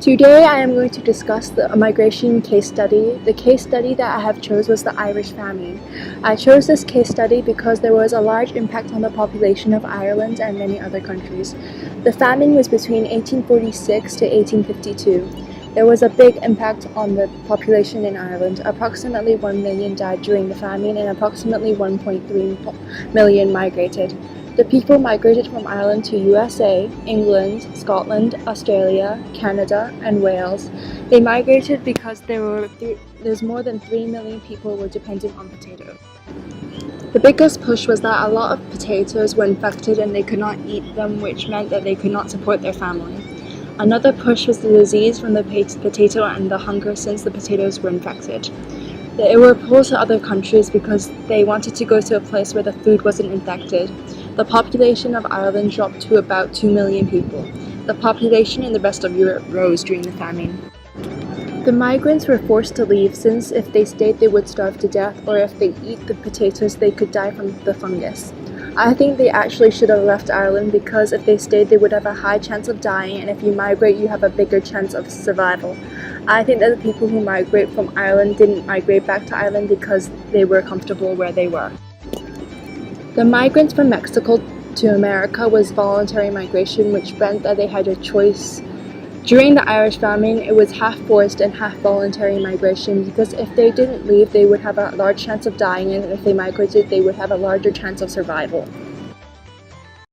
Today I am going to discuss the migration case study. The case study that I have chose was the Irish Famine. I chose this case study because there was a large impact on the population of Ireland and many other countries. The famine was between 1846 to 1852. There was a big impact on the population in Ireland. Approximately 1 million died during the famine and approximately 1.3 million migrated. The people migrated from Ireland to USA, England, Scotland, Australia, Canada, and Wales. They migrated because there's more than 3 million people were dependent on potatoes. The biggest push was that a lot of potatoes were infected and they could not eat them, which meant that they could not support their family. Another push was the disease from the potato and the hunger since the potatoes were infected. They were pulled to other countries because they wanted to go to a place where the food wasn't infected. The population of Ireland dropped to about 2 million people. The population in the rest of Europe rose during the famine. The migrants were forced to leave since if they stayed they would starve to death, or if they eat the potatoes they could die from the fungus. I think they actually should have left Ireland because if they stayed they would have a high chance of dying, and if you migrate you have a bigger chance of survival. I think that the people who migrate from Ireland didn't migrate back to Ireland because they were comfortable where they were. The migrants from Mexico to America was voluntary migration, which meant that they had a choice. During the Irish famine, it was half forced and half voluntary migration because if they didn't leave, they would have a large chance of dying, and if they migrated, they would have a larger chance of survival.